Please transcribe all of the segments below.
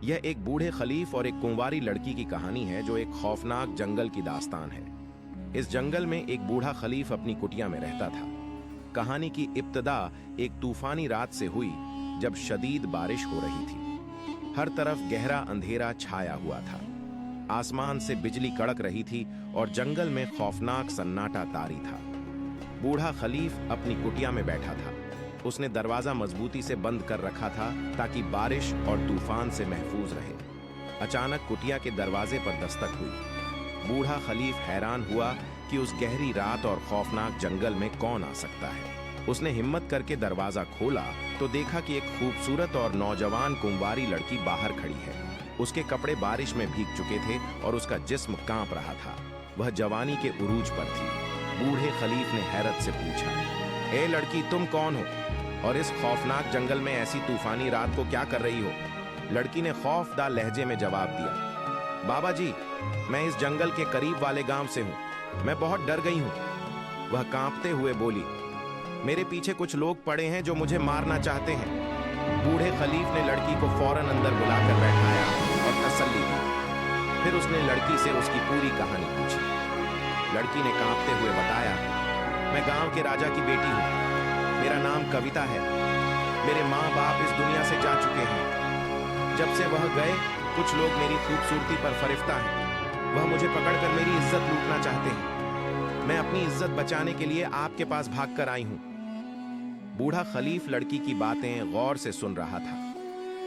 यह एक बूढ़े खलीफ और एक कुंवारी लड़की की कहानी है जो एक खौफनाक जंगल की दास्तान है। इस जंगल में एक बूढ़ा खलीफ अपनी कुटिया में रहता था। कहानी की इब्तिदा एक तूफानी रात से हुई जब शदीद बारिश हो रही थी। हर तरफ गहरा अंधेरा छाया हुआ था। आसमान से बिजली कड़क रही थी और जंगल में खौफनाक सन्नाटा तारी था। बूढ़ा खलीफ अपनी कुटिया में बैठा था। उसने दरवाजा मजबूती से बंद कर रखा था ताकि बारिश और तूफान से महफूज रहे। अचानक कुटिया के दरवाजे पर दस्तक हुई। बूढ़ा खलीफ हैरान हुआ कि उस गहरी रात और खौफनाक जंगल में कौन आ सकता है। उसने हिम्मत करके दरवाजा खोला तो देखा कि एक खूबसूरत और नौजवान कुंवारी लड़की बाहर खड़ी है। उसके कपड़े बारिश में भीग चुके थे और उसका जिस्म कांप रहा था। वह जवानी के उरूज पर थी। बूढ़े खलीफ ने हैरत से पूछा, ए लड़की, तुम कौन हो और इस खौफनाक जंगल में ऐसी तूफानी रात को क्या कर रही हो? लड़की ने खौफदा लहजे में जवाब दिया, बाबा जी, मैं इस जंगल के करीब वाले गांव से हूं। मैं बहुत डर गई हूं। वह कांपते हुए बोली, मेरे पीछे कुछ लोग पड़े हैं जो मुझे मारना चाहते हैं। बूढ़े खलीफ ने लड़की को फौरन अंदर बुलाकर बैठाया और तसल्ली दी। फिर उसने लड़की से उसकी पूरी कहानी पूछी। लड़की ने कांपते हुए बताया, मैं गांव के राजा की बेटी हूं। मेरा नाम कविता है। मेरे माँ बाप इस दुनिया से जा चुके हैं। जब से वह गए, कुछ लोग मेरी खूबसूरती पर फरिफ्ता हैं। वह मुझे पकड़कर मेरी इज्जत लूटना चाहते हैं। मैं अपनी इज्जत बचाने के लिए आपके पास भागकर आई हूं। बूढ़ा खलीफ लड़की की बातें गौर से सुन रहा था,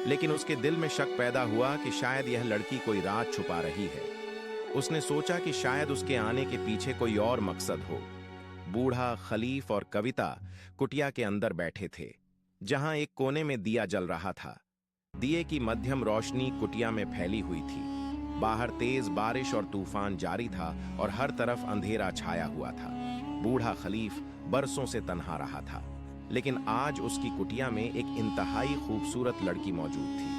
लेकिन उसके दिल में शक पैदा हुआ कि शायद यह लड़की कोई राज छुपा रही है। उसने सोचा कि शायद उसके आने के पीछे कोई और मकसद हो। बूढ़ा खलीफ और कविता कुटिया के अंदर बैठे थे, जहां एक कोने में दिया जल रहा था। दिए की मध्यम रोशनी कुटिया में फैली हुई थी। बाहर तेज बारिश और तूफान जारी था और हर तरफ अंधेरा छाया हुआ था। बूढ़ा खलीफ बरसों से तन्हा रहा था, लेकिन आज उसकी कुटिया में एक इंतहाई खूबसूरत लड़की मौजूद थी।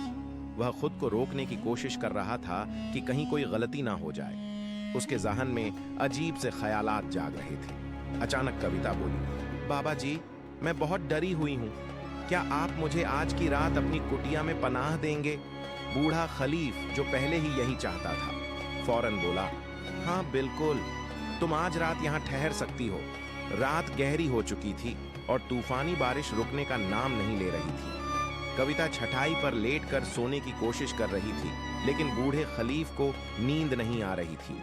वह खुद को रोकने की कोशिश कर रहा था कि कहीं कोई गलती ना हो जाए। उसके जहन में अजीब से ख्यालात जाग रहे थे। अचानक कविता बोली, बाबा जी, मैं बहुत डरी हुई हूँ। क्या आप मुझे आज की रात अपनी कुटिया में पनाह देंगे? बूढ़ा खलीफ, जो पहले ही यही चाहता था, फौरन बोला, हाँ बिल्कुल, तुम आज रात यहाँ ठहर सकती हो। रात गहरी हो चुकी थी और तूफानी बारिश रुकने का नाम नहीं ले रही थी। कविता छठाई पर लेटकर सोने की कोशिश कर रही थी, लेकिन बूढ़े खलीफ को नींद नहीं आ रही थी।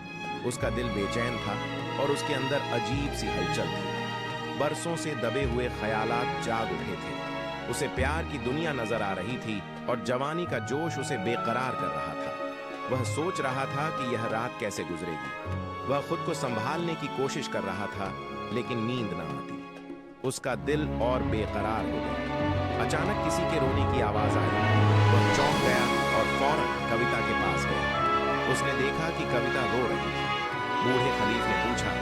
उसका दिल बेचैन था और उसके अंदर अजीब सी हलचल थी। बरसों से दबे हुए ख्यालात जाग उठे थे। उसे प्यार की दुनिया नजर आ रही थी और जवानी का जोश उसे बेकरार कर रहा था। वह सोच रहा था कि यह रात कैसे गुजरेगी। वह खुद को संभालने की कोशिश कर रहा था, लेकिन नींद न आती। उसका दिल और बेकरार हो गया। अचानक किसी के रोने की आवाज आई। वह चौंक गया और फौरन कविता के पास गया। उसने देखा कि कविता रो रही थी। बूढ़े खलीफ ने पूछा,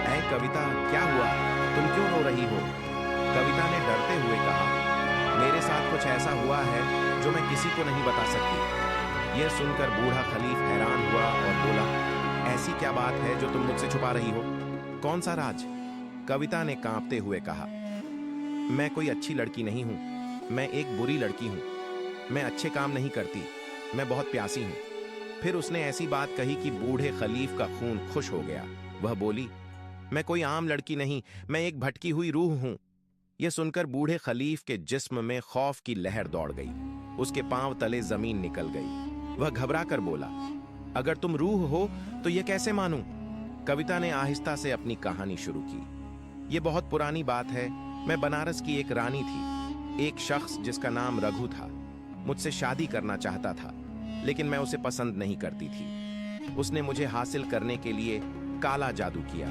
ऐ कविता, क्या हुआ? तुम क्यों रो रही हो? कविता ने डरते हुए कहा, मेरे साथ कुछ ऐसा हुआ है जो मैं किसी को नहीं बता सकती। यह सुनकर बूढ़ा खलीफ हैरान हुआ और बोला, ऐसी क्या बात है जो तुम मुझसे छुपा रही हो? कौन सा राज? कविता ने कांपते हुए कहा, मैं कोई अच्छी लड़की नहीं हूं। मैं एक बुरी लड़की हूं। मैं अच्छे काम नहीं करती। मैं बहुत प्यासी हूं। फिर उसने ऐसी बात कही कि बूढ़े खलीफ का खून खुश हो गया। वह बोली, मैं कोई आम लड़की नहीं, मैं एक भटकी हुई रूह हूं। यह सुनकर बूढ़े खलीफ के जिस्म में खौफ की लहर दौड़ गई। उसके पांव तले जमीन निकल गई। वह घबरा कर बोला, अगर तुम रूह हो तो यह कैसे मानूं? कविता ने आहिस्ता से अपनी कहानी शुरू की। यह बहुत पुरानी बात है। मैं बनारस की एक रानी थी। एक शख्स जिसका नाम रघु था मुझसे शादी करना चाहता था, लेकिन मैं उसे पसंद नहीं करती थी। उसने मुझे हासिल करने के लिए काला जादू किया।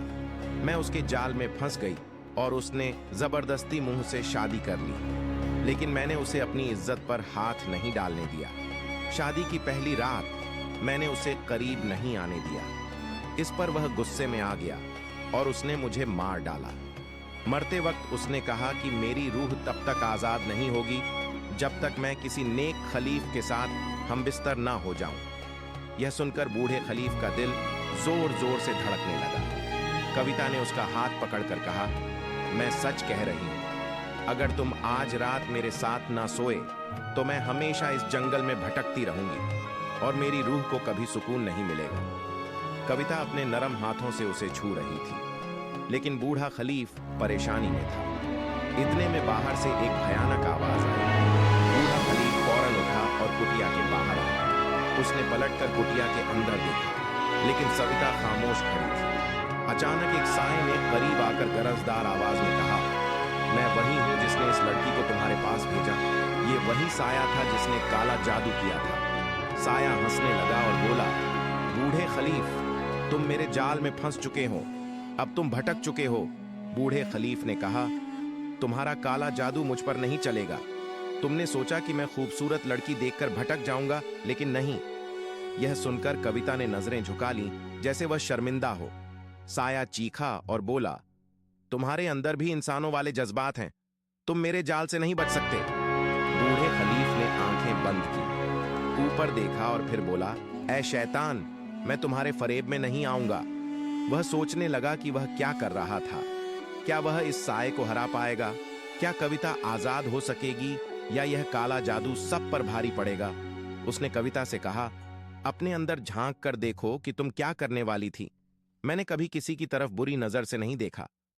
मैं उसके जाल में फंस गई और उसने जबरदस्ती मुंह से शादी कर ली, लेकिन मैंने उसे अपनी इज्जत पर हाथ नहीं डालने दिया। शादी की पहली रात मैंने उसे करीब नहीं आने दिया। इस पर वह गुस्से में आ गया और उसने मुझे मार डाला। मरते वक्त उसने कहा कि मेरी रूह तब तक आजाद नहीं होगी जब तक मैं किसी नेक खलीफ के साथ हमबिस्तर ना हो जाऊं। यह सुनकर बूढ़े खलीफ का दिल जोर जोर से धड़कने लगा। कविता ने उसका हाथ पकड़कर कहा, मैं सच कह रही हूं, अगर तुम आज रात मेरे साथ ना सोए तो मैं हमेशा इस जंगल में भटकती रहूंगी और मेरी रूह को कभी सुकून नहीं मिलेगा। कविता अपने नरम हाथों से उसे छू रही थी, लेकिन बूढ़ा खलीफ परेशानी में था। इतने में बाहर से एक भयानक आवाज आई। बूढ़ा खलीफ फौरन उठा और कुटिया के बाहर आया। उसने पलटकर कुटिया के अंदर देखा, लेकिन सविता खामोश खड़ी थी। अचानक एक साए ने करीब आकर गरजदार आवाज में कहा, मैं वही हूं जिसने इस लड़की को तुम्हारे पास भेजा। ये वही साया था जिसने काला जादू किया था। साया हंसने लगा और बोला, बूढ़े खलीफ, तुम मेरे जाल में फंस चुके हो, अब तुम भटक चुके हो। बूढ़े खलीफ ने कहा, तुम्हारा काला जादू मुझ पर नहीं चलेगा। तुमने सोचा कि मैं खूबसूरत लड़की देखकर भटक जाऊंगा, लेकिन नहीं। यह सुनकर कविता ने नजरें झुका लीं, जैसे वह शर्मिंदा हो। साया चीखा और बोला, तुम्हारे अंदर भी इंसानों वाले जज्बात हैं, तुम मेरे जाल से नहीं बच सकते। बूढ़े खलीफ ने आंखें बंद की, ऊपर देखा और फिर बोला, ऐ शैतान, मैं तुम्हारे फरेब में नहीं आऊंगा। वह सोचने लगा कि वह क्या कर रहा था। क्या वह इस साए को हरा पाएगा? क्या कविता आजाद हो सकेगी, या यह काला जादू सब पर भारी पड़ेगा? उसने कविता से कहा, अपने अंदर झांक कर देखो कि तुम क्या करने वाली थी। मैंने कभी किसी की तरफ बुरी नजर से नहीं देखा।